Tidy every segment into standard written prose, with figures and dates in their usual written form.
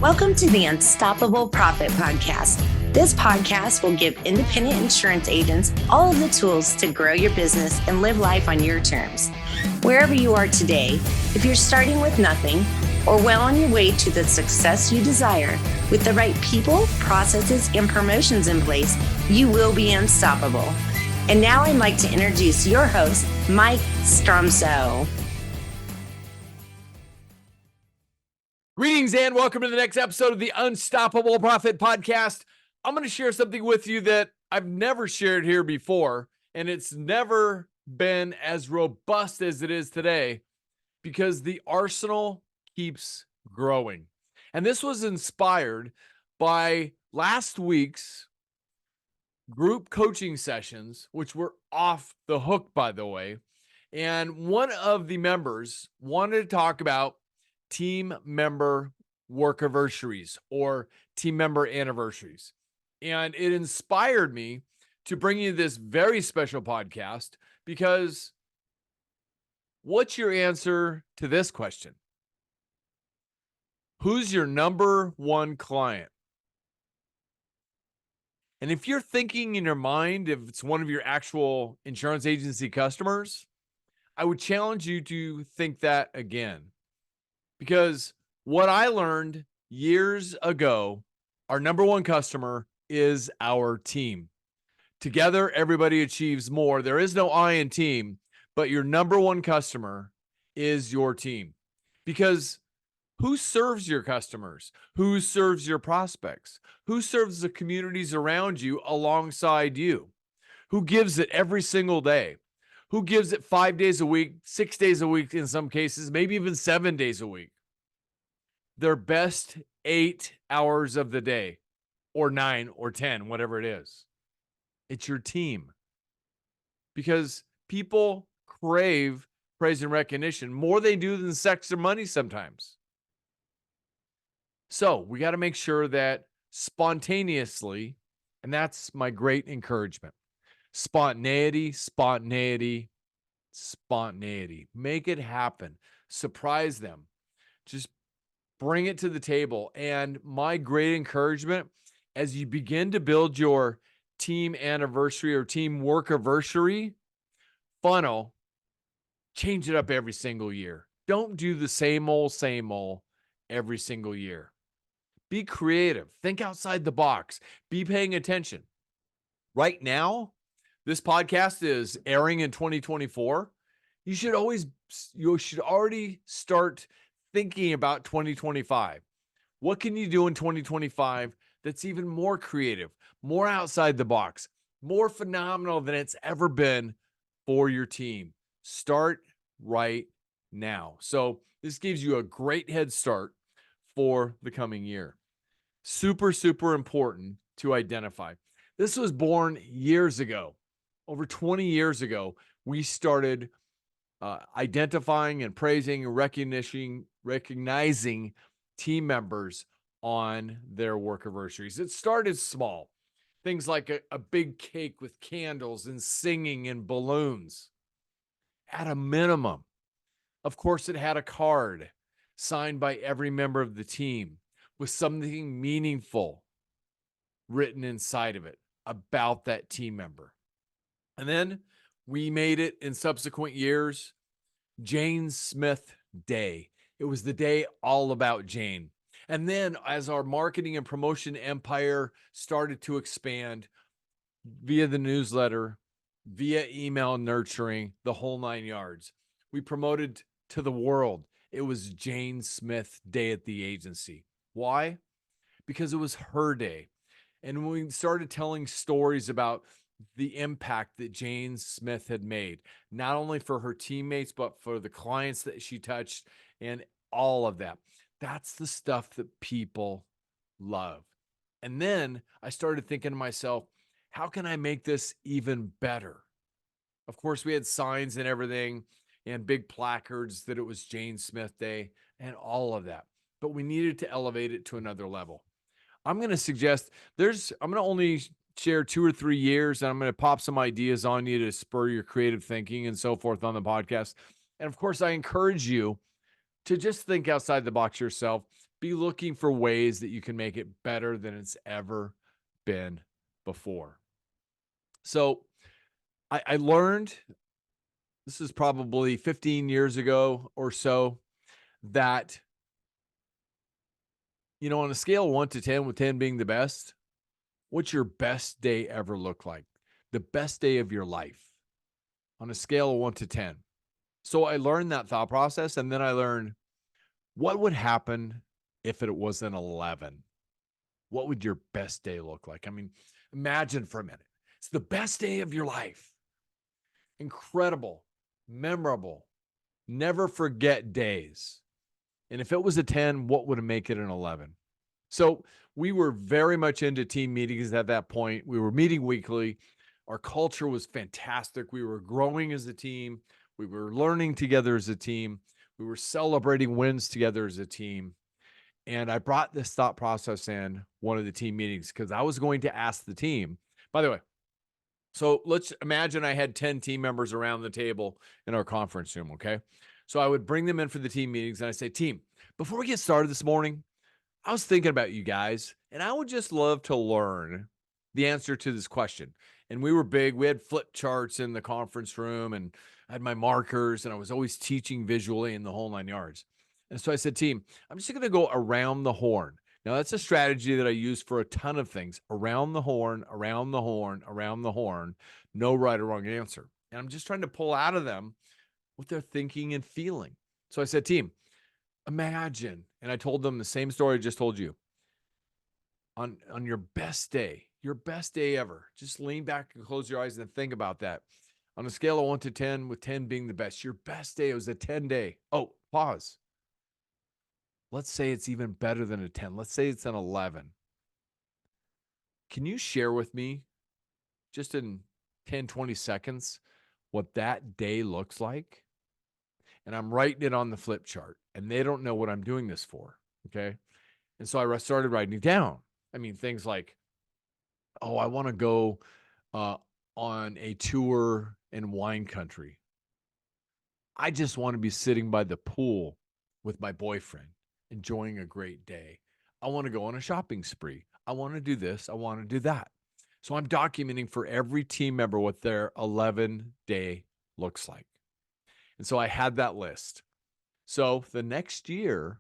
Welcome to the Unstoppable Profit Podcast. This podcast will give independent insurance agents all of the tools to grow your business and live life on your terms. Wherever you are today, if you're starting with nothing or well on your way to the success you desire, with the right people, processes, and promotions in place, you will be unstoppable. And now I'd like to introduce your host, Mike Stromsoe. Greetings and welcome to the next episode of the Unstoppable Profit Podcast. I'm going to share something with you that I've never shared here before, and it's never been as robust as it is today because the arsenal keeps growing. And this was inspired by last week's group coaching sessions, which were off the hook, by the way. And one of the members wanted to talk about team member WorkAversary or team member anniversaries. And it inspired me to bring you this very special podcast because what's your answer to this question? Who's your number one client? And if you're thinking in your mind, if it's one of your actual insurance agency customers, I would challenge you to think that again. Because what I learned years ago, our number one customer is our team. Together, everybody achieves more. There is no I in team, but your number one customer is your team. Because who serves your customers? Who serves your prospects? Who serves the communities around you alongside you? Who gives it every single day? Who gives it 5 days a week, 6 days a week in some cases, maybe even 7 days a week? Their best 8 hours of the day, or 9 or 10, whatever it is. It's your team. Because people crave praise and recognition more they do than sex or money sometimes. So we got to make sure that spontaneously, and that's my great encouragement. Spontaneity. Make it happen. Surprise them. Just bring it to the table. And my great encouragement as you begin to build your team anniversary or team WorkAversary funnel, change it up every single year. Don't do the same old every single year. Be creative. Think outside the box. Be paying attention. Right now, this podcast is airing in 2024. You should already start thinking about 2025. What can you do in 2025 that's even more creative, more outside the box, more phenomenal than it's ever been for your team? Start right now. So this gives you a great head start for the coming year. Super, super important to identify. This was born years ago. Over 20 years ago, we started identifying and praising and recognizing team members on their WorkAversaries. It started small. Things like a big cake with candles and singing and balloons. At a minimum, of course, it had a card signed by every member of the team with something meaningful written inside of it about that team member. And then we made it in subsequent years Jane Smith Day. It was the day all about Jane. And then as our marketing and promotion empire started to expand via the newsletter, via email nurturing, the whole 9 yards, we promoted to the world. It was Jane Smith Day at the agency. Why? Because it was her day. And when we started telling stories about the impact that Jane Smith had made, not only for her teammates, but for the clients that she touched and all of that. That's the stuff that people love. And then I started thinking to myself, how can I make this even better? Of course, we had signs and everything and big placards that it was Jane Smith Day and all of that. But we needed to elevate it to another level. I'm going to suggest I'm going to only share 2 or 3 years, and I'm going to pop some ideas on you to spur your creative thinking and so forth on the podcast. And of course, I encourage you to just think outside the box yourself. Be looking for ways that you can make it better than it's ever been before. So I learned, this is probably 15 years ago or so, that, on a scale of 1 to 10, with 10 being the best, what's your best day ever look like? The best day of your life on a scale of 1 to 10. So I learned that thought process, and then I learned what would happen if it was an 11. What would your best day look like? I mean, imagine for a minute. It's the best day of your life. Incredible, memorable, never forget days. And if it was a 10, what would make it an 11? So we were very much into team meetings at that point. We were meeting weekly. Our culture was fantastic. We were growing as a team. We were learning together as a team. We were celebrating wins together as a team. And I brought this thought process in one of the team meetings because I was going to ask the team, by the way, so let's imagine I had 10 team members around the table in our conference room, okay? So I would bring them in for the team meetings and I say, team, before we get started this morning, I was thinking about you guys and I would just love to learn the answer to this question. And we were big. We had flip charts in the conference room and I had my markers and I was always teaching visually in the whole 9 yards. And so I said, team, I'm just going to go around the horn. Now, that's a strategy that I use for a ton of things. Around the horn, around the horn, around the horn. No right or wrong answer. And I'm just trying to pull out of them what they're thinking and feeling. So I said, team, imagine, and I told them the same story I just told you. On your best day ever, just lean back and close your eyes and think about that. On a scale of 1 to 10, with 10 being the best, your best day was a 10 day. Oh, pause. Let's say it's even better than a 10. Let's say it's an 11. Can you share with me just in 10, 20 seconds what that day looks like? And I'm writing it on the flip chart and they don't know what I'm doing this for. Okay. And so I started writing it down. I mean, things like, oh, I want to go on a tour in wine country. I just want to be sitting by the pool with my boyfriend, enjoying a great day. I want to go on a shopping spree. I want to do this. I want to do that. So I'm documenting for every team member what their 11-day looks like. And so I had that list. So the next year,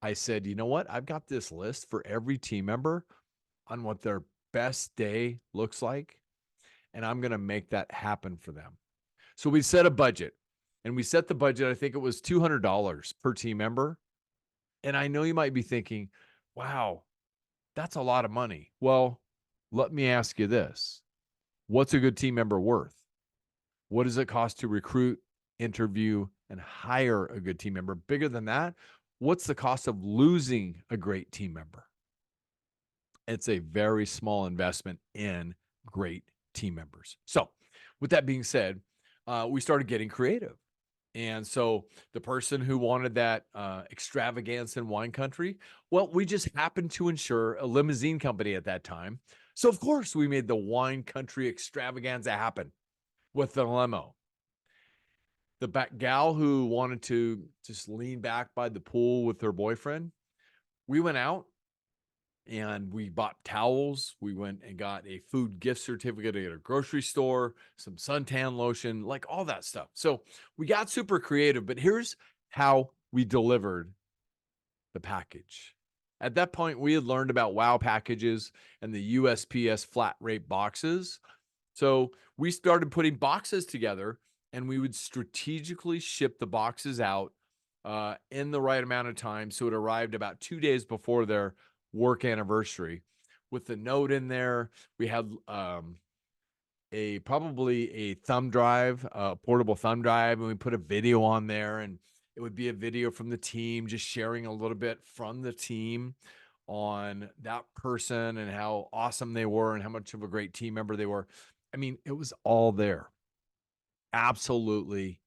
I said, you know what? I've got this list for every team member on what their best day looks like. And I'm going to make that happen for them. So we set a budget and we set the budget. I think it was $200 per team member. And I know you might be thinking, wow, that's a lot of money. Well, let me ask you this. What's a good team member worth? What does it cost to recruit, interview, and hire a good team member? Bigger than that, what's the cost of losing a great team member? It's a very small investment in great team members. So with that being said, we started getting creative. And so the person who wanted that extravagance in wine country, well, we just happened to insure a limousine company at that time. So of course we made the wine country extravaganza happen with the limo. The gal who wanted to just lean back by the pool with her boyfriend, we went out and we bought towels. We went and got a food gift certificate at a grocery store, some suntan lotion, like all that stuff. So we got super creative, but here's how we delivered the package. At that point, we had learned about WOW packages and the USPS flat rate boxes. So we started putting boxes together and we would strategically ship the boxes out in the right amount of time. So it arrived about 2 days before their work anniversary with the note in there. We had probably a thumb drive, a portable thumb drive, and we put a video on there, and it would be a video from the team just sharing a little bit from the team on that person and how awesome they were and how much of a great team member they were. I mean, it was all there. Absolutely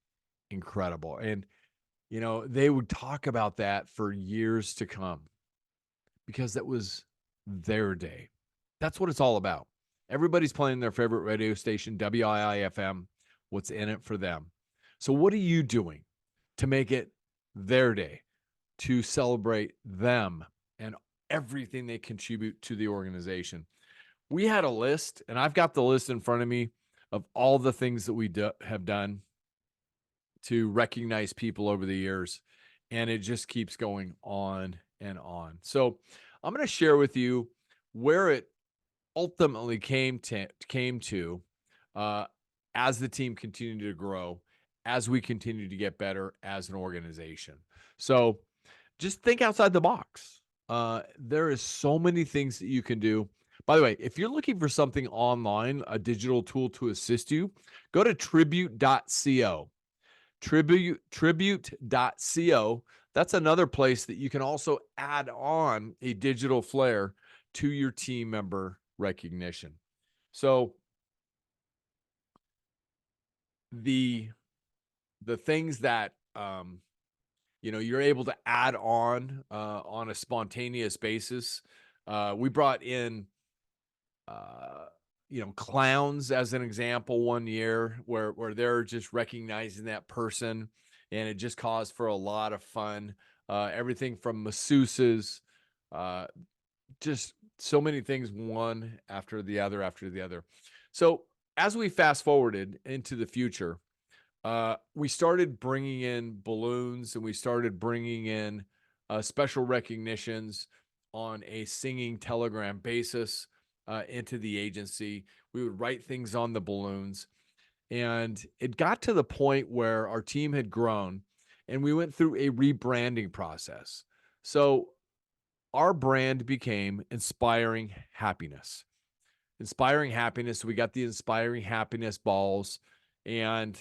incredible. And they would talk about that for years to come because that was their day. That's what it's all about. Everybody's playing their favorite radio station, WIIFM, what's in it for them. So what are you doing to make it their day, to celebrate them and everything they contribute to the organization. We had a list, and I've got the list in front of me of all the things that we have done to recognize people over the years, and it just keeps going on and on. So I'm going to share with you where it ultimately came to as the team continued to grow, as we continue to get better as an organization. So just think outside the box. There is so many things that you can do. By the way, if you're looking for something online, a digital tool to assist you, go to tribute.co. Tribute.co. That's another place that you can also add on a digital flair to your team member recognition. So the things that you're able to add on a spontaneous basis. We brought in clowns as an example one year where they're just recognizing that person, and it just caused for a lot of fun. Everything from masseuses, just so many things, one after the other. So as we fast forwarded into the future, we started bringing in balloons, and we started bringing in special recognitions on a singing telegram basis into the agency. We would write things on the balloons, and it got to the point where our team had grown, and we went through a rebranding process. So our brand became Inspiring Happiness. Inspiring Happiness. We got the Inspiring Happiness balls, and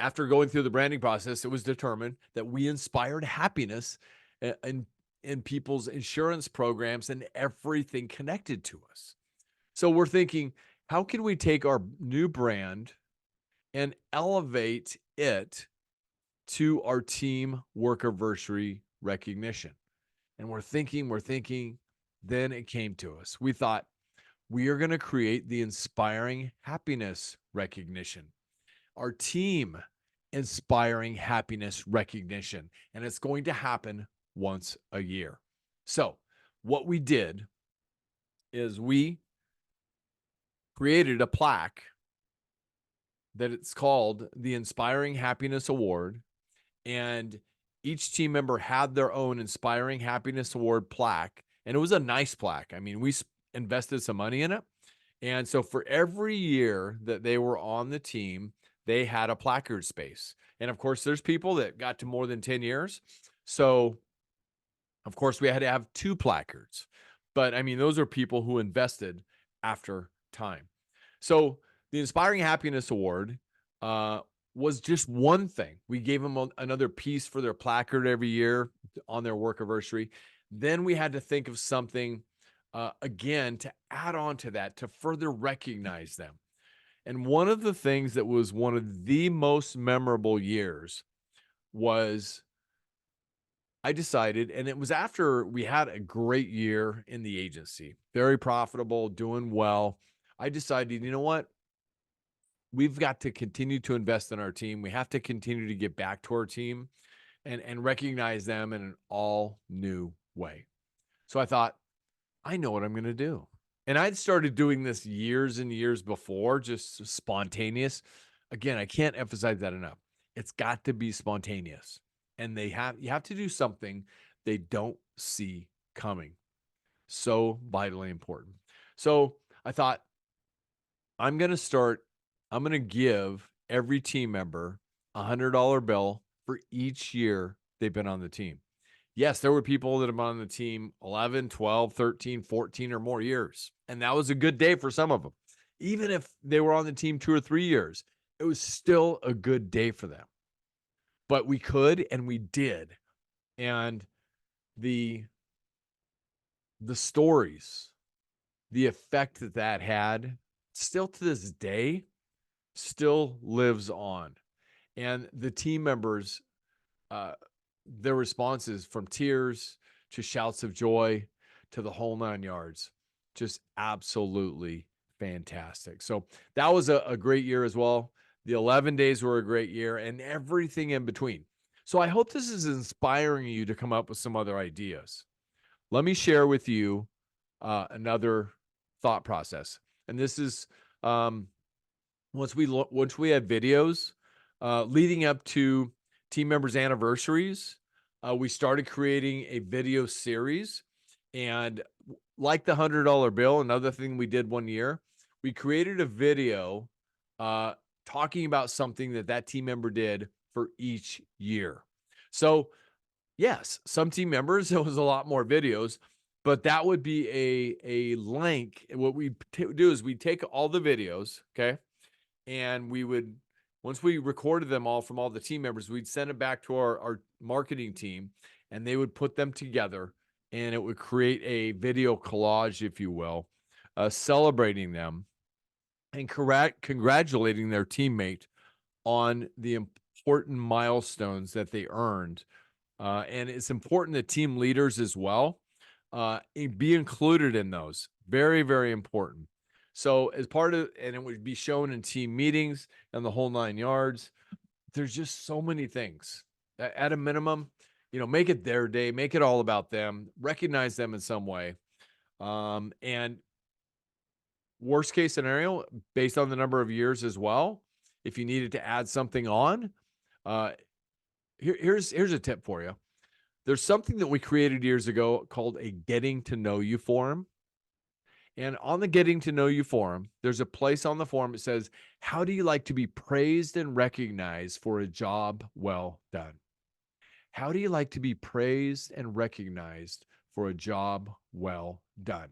after going through the branding process, it was determined that we inspired happiness in people's insurance programs and everything connected to us. So we're thinking, how can we take our new brand and elevate it to our team WorkAversary recognition? And we're thinking, then it came to us. We thought, we are going to create the Inspiring Happiness recognition. Our team Inspiring Happiness recognition, and it's going to happen once a year. So what we did is we created a plaque that it's called the Inspiring Happiness Award, and each team member had their own Inspiring Happiness Award plaque, and it was a nice plaque. I mean, we invested some money in it, and so for every year that they were on the team, they had a placard space. And of course, there's people that got to more than 10 years. So of course, we had to have 2 placards. But I mean, those are people who invested after time. So the Inspiring Happiness Award was just one thing. We gave them another piece for their placard every year on their WorkAversary. Then we had to think of something again to add on to that, to further recognize them. And one of the things that was one of the most memorable years was I decided, and it was after we had a great year in the agency, very profitable, doing well. I decided, you know what? We've got to continue to invest in our team. We have to continue to get back to our team and recognize them in an all new way. So I thought, I know what I'm going to do. And I'd started doing this years and years before, just spontaneous. Again, I can't emphasize that enough. It's got to be spontaneous. And you have to do something they don't see coming. So vitally important. So I thought, I'm going to give every team member a $100 bill for each year they've been on the team. Yes, there were people that have been on the team 11, 12, 13, 14 or more years. And that was a good day for some of them. Even if they were on the team 2 or 3 years, it was still a good day for them. But we could, and we did. And the stories, the effect that had, still to this day, still lives on. And the team members, their responses, from tears to shouts of joy to the whole 9 yards, just absolutely fantastic. So that was a great year as well. The 11 days were a great year, and everything in between. So I hope this is inspiring you to come up with some other ideas. Let me share with you another thought process. And this is um, once we had videos leading up to team members' anniversaries, we started creating a video series. And like the $100 bill, another thing we did one year, we created a video uh, talking about something that team member did for each year. So yes, some team members, it was a lot more videos, but that would be a link. What we do is we take all the videos, okay, and we would, once we recorded them all from all the team members, we'd send it back to our marketing team, and they would put them together, and it would create a video collage, if you will, celebrating them and congratulating their teammate on the important milestones that they earned. And it's important that team leaders as well be included in those. Very, very important. So as part of, and it would be shown in team meetings and the whole 9 yards. There's just so many things. At a minimum, make it their day, make it all about them, recognize them in some way. And worst case scenario, based on the number of years as well, if you needed to add something on, uh, here's a tip for you. There's something that we created years ago called a getting to know you forum. And on the getting to know you forum, there's a place on the forum that says, how do you like to be praised and recognized for a job well done? How do you like to be praised and recognized for a job well done?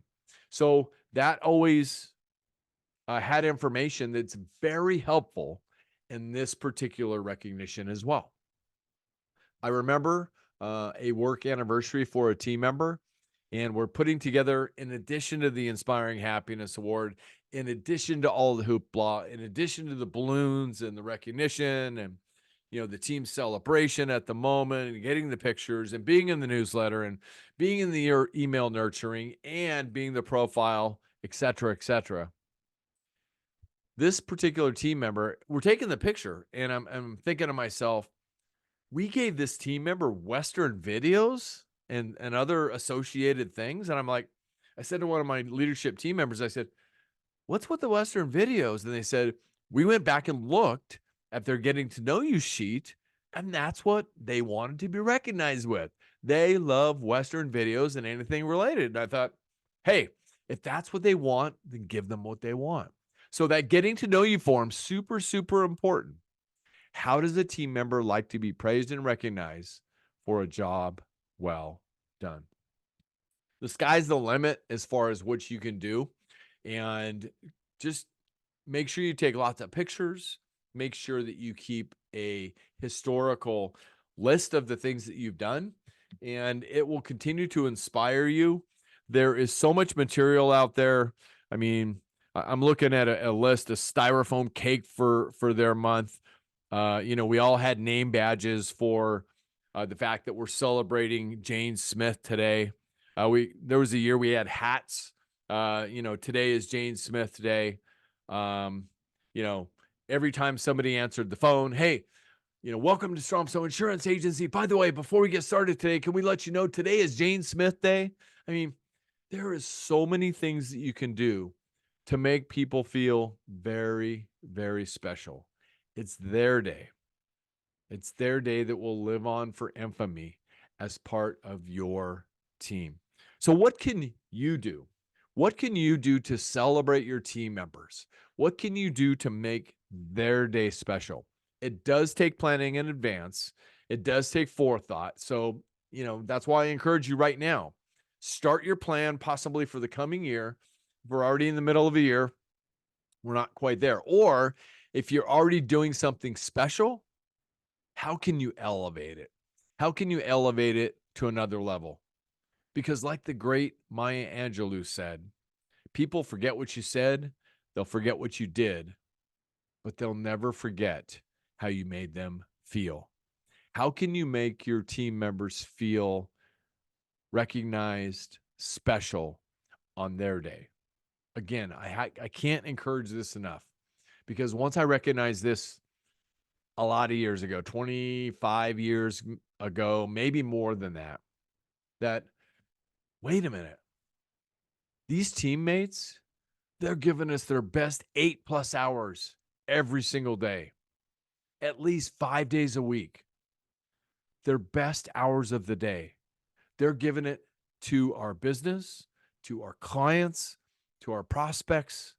So that always had information that's very helpful in this particular recognition as well. I remember a work anniversary for a team member, and we're putting together, in addition to the Inspiring Happiness Award, in addition to all the hoopla, in addition to the balloons and the recognition and the team celebration at the moment and getting the pictures and being in the newsletter and being in the email nurturing and being the profile, et cetera, et cetera. This particular team member, we're taking the picture, and I'm thinking to myself, we gave this team member Western videos and other associated things. And I said to one of my leadership team members, I said, what's with the Western videos? And they said, we went back and looked at their getting to know you sheet, and that's what they wanted to be recognized with. They love Western videos and anything related. And I thought, hey, if that's what they want, then give them what they want. So that getting to know you form, super, super important. How does a team member like to be praised and recognized for a job well done? The sky's the limit as far as what you can do. And just make sure you take lots of pictures. Make sure that you keep a historical list of the things that you've done, and it will continue to inspire you. There is so much material out there. I mean, I'm looking at a list of styrofoam cake for their month. We all had name badges for the fact that we're celebrating Jane Smith today. There was a year we had hats. Today is Jane Smith Day. Um, every time somebody answered the phone, hey, welcome to Stromsoe Insurance Agency. By the way, before we get started today, can we let you know today is Jane Smith Day? I mean, there is so many things that you can do to make people feel very, very special. It's their day. It's their day that will live on for infamy as part of your team. So what can you do? What can you do to celebrate your team members? What can you do to make their day special? It does take planning in advance. It does take forethought. So, that's why I encourage you right now. Start your plan possibly for the coming year. We're already in the middle of a year. We're not quite there. Or if you're already doing something special, how can you elevate it? How can you elevate it to another level? Because like the great Maya Angelou said, people forget what you said, they'll forget what you did, but they'll never forget how you made them feel. How can you make your team members feel recognized, special on their day? Again, I can't encourage this enough, because once I recognize this, a lot of years ago, 25 years ago, maybe more than that, that, wait a minute, these teammates, they're giving us their best 8+ hours every single day, at least 5 days a week, their best hours of the day. They're giving it to our business, to our clients, to our prospects,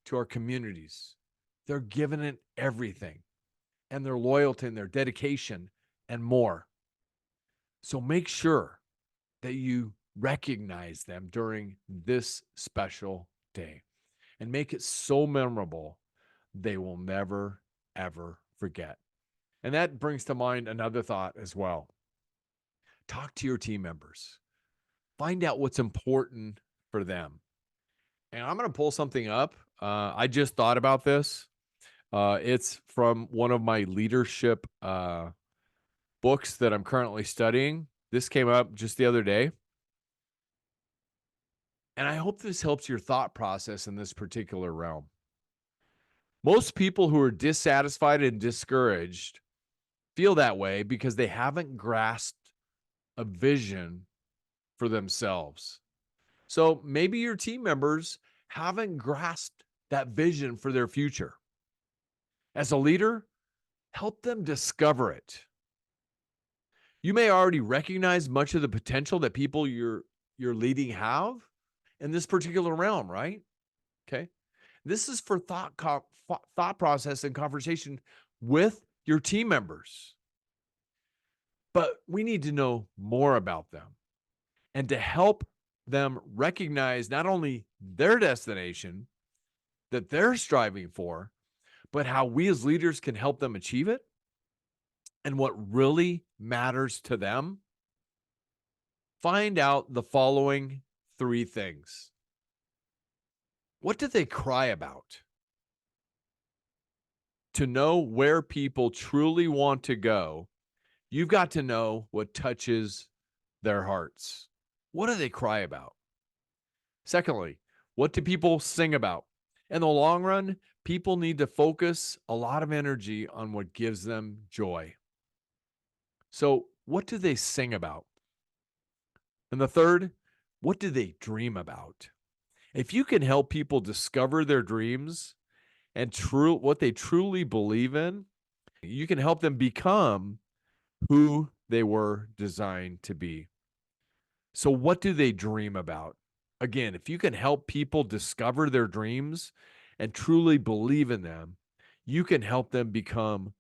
to our communities. They're giving it everything, and their loyalty and their dedication and more. So make sure that you recognize them during this special day and make it so memorable they will never, ever forget. And that brings to mind another thought as well. Talk to your team members. Find out what's important for them. And I'm going to pull something up. I just thought about this. It's from one of my leadership books that I'm currently studying. This came up just the other day. And I hope this helps your thought process in this particular realm. Most people who are dissatisfied and discouraged feel that way because they haven't grasped a vision for themselves. So maybe your team members haven't grasped that vision for their future. As a leader, help them discover it. You may already recognize much of the potential that people you're leading have in this particular realm, right? Okay. This is for thought process and conversation with your team members. But we need to know more about them and to help them recognize not only their destination that they're striving for, but how we as leaders can help them achieve it and what really matters to them. Find out the following 3 things. What do they cry about? To know where people truly want to go, you've got to know what touches their hearts. What do they cry about? Secondly, what do people sing about? In the long run, people need to focus a lot of energy on what gives them joy. So, what do they sing about? And the third, what do they dream about? If you can help people discover their dreams and what they truly believe in, you can help them become who they were designed to be. So, what do they dream about? Again, if you can help people discover their dreams and truly believe in them, you can help them become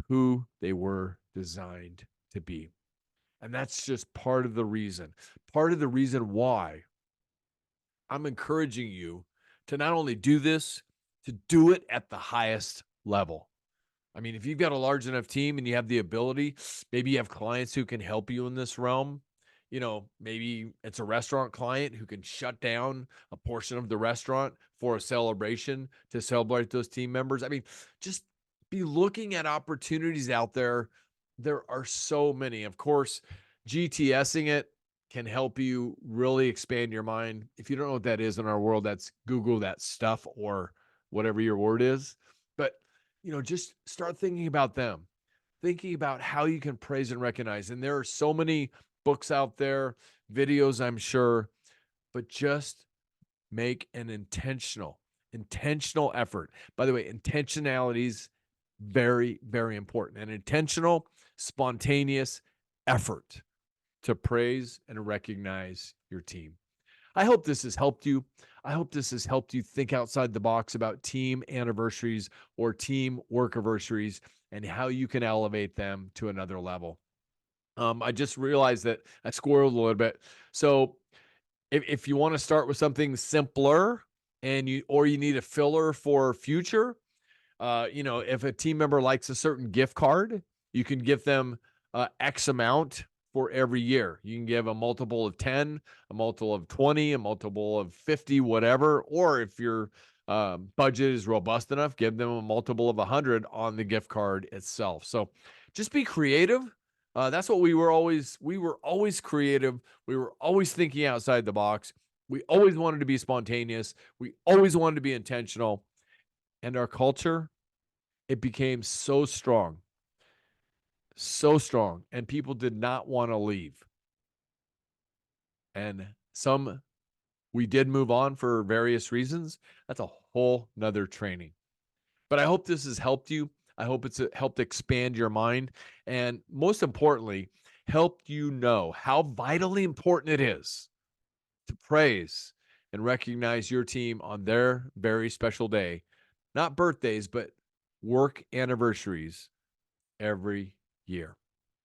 who they were designed to be. And that's just part of the reason why I'm encouraging you to not only do this, to do it at the highest level. I mean, if you've got a large enough team and you have the ability, maybe you have clients who can help you in this realm. Maybe it's a restaurant client who can shut down a portion of the restaurant for a celebration to celebrate those team members. I mean, just be looking at opportunities out there. There are so many. Of course, GTSing it can help you really expand your mind. If you don't know what that is in our world, that's Google that stuff or whatever your word is. But, just start thinking about them, thinking about how you can praise and recognize. And there are so many books out there, videos, I'm sure, but just make an intentional effort. By the way, intentionality is very, very important. An intentional, spontaneous effort to praise and recognize your team. I hope this has helped you. I hope this has helped you think outside the box about team anniversaries or team workiversaries and how you can elevate them to another level. I just realized that I squirreled a little bit. So if you want to start with something simpler and you need a filler for future, if a team member likes a certain gift card, you can give them X amount for every year. You can give a multiple of 10, a multiple of 20, a multiple of 50, whatever. Or if your budget is robust enough, give them a multiple of 100 on the gift card itself. So just be creative. That's what we were always creative. We were always thinking outside the box. We always wanted to be spontaneous. We always wanted to be intentional. And our culture, it became so strong so strong, and people did not want to leave. And some we did move on for various reasons. That's a whole nother training. But I hope this has helped you. I hope it's helped expand your mind. And most importantly, helped you know how vitally important it is to praise and recognize your team on their very special day. Not birthdays, but work anniversaries every year.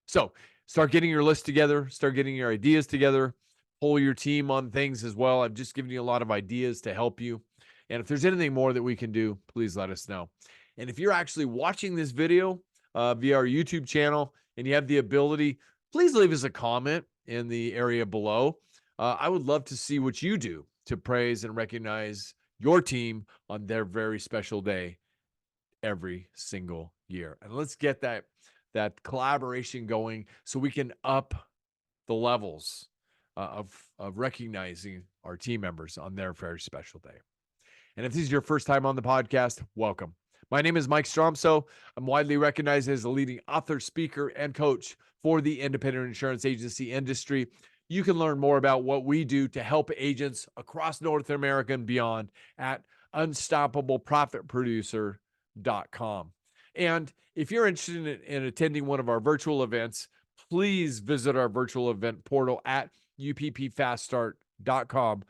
So start getting your list together, start getting your ideas together, pull your team on things as well. I've just given you a lot of ideas to help you. And if there's anything more that we can do, please let us know. And if you're actually watching this video via our YouTube channel and you have the ability, please leave us a comment in the area below. I would love to see what you do to praise and recognize your team on their very special day every single year. And let's get that collaboration going so we can up the levels of recognizing our team members on their very special day. And if this is your first time on the podcast, welcome. My name is Mike Stromsoe. I'm widely recognized as a leading author, speaker, and coach for the independent insurance agency industry. You can learn more about what we do to help agents across North America and beyond at unstoppableprofitproducer.com. And if you're interested in attending one of our virtual events, please visit our virtual event portal at uppfaststart.com.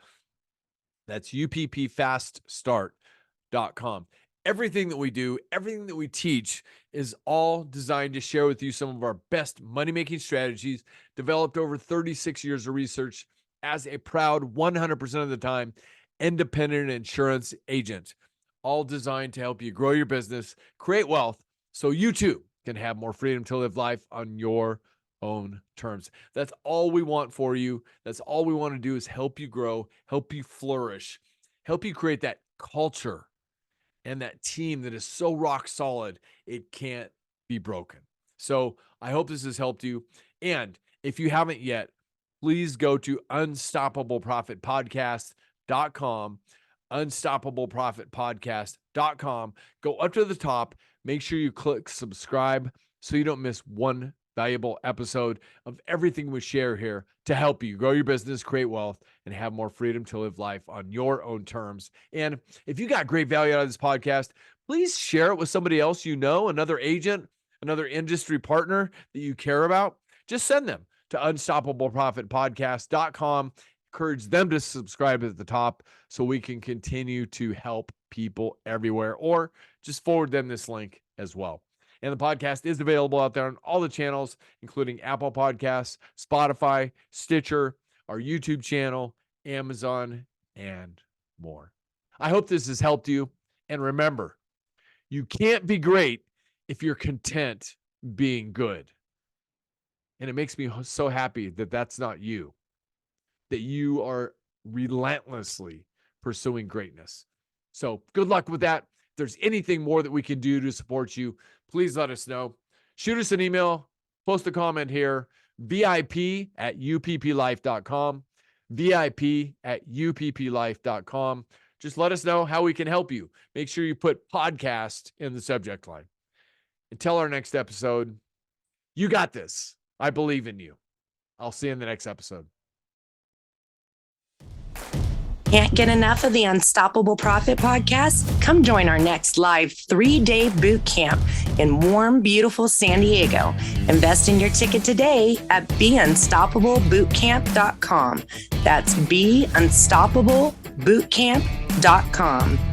That's uppfaststart.com. Everything that we do, everything that we teach is all designed to share with you some of our best money-making strategies developed over 36 years of research as a proud 100% of the time independent insurance agent, all designed to help you grow your business, create wealth, so you too can have more freedom to live life on your own terms. That's all we want for you. That's all we want to do is help you grow, help you flourish, help you create that culture and that team that is so rock solid, it can't be broken. So I hope this has helped you. And if you haven't yet, please go to unstoppableprofitpodcast.com, unstoppableprofitpodcast.com. Go up to the top. Make sure you click subscribe so you don't miss one valuable episode of everything we share here to help you grow your business, create wealth, and have more freedom to live life on your own terms. And if you got great value out of this podcast, please share it with somebody else you know, another agent, another industry partner that you care about. Just send them to unstoppableprofitpodcast.com. Encourage them to subscribe at the top so we can continue to help people everywhere, or just forward them this link as well. And the podcast is available out there on all the channels, including Apple Podcasts, Spotify, Stitcher, our YouTube channel, Amazon, and more. I hope this has helped you. And remember, you can't be great if you're content being good. And it makes me so happy that that's not you, that you are relentlessly pursuing greatness. So good luck with that. If there's anything more that we can do to support you, please let us know. Shoot us an email, post a comment here, VIP@upplife.com, VIP@upplife.com. Just let us know how we can help you. Make sure you put podcast in the subject line. Until our next episode, you got this. I believe in you. I'll see you in the next episode. Can't get enough of the Unstoppable Profit podcast? Come join our next live 3-day boot camp in warm, beautiful San Diego. Invest in your ticket today at beunstoppablebootcamp.com. That's beunstoppablebootcamp.com.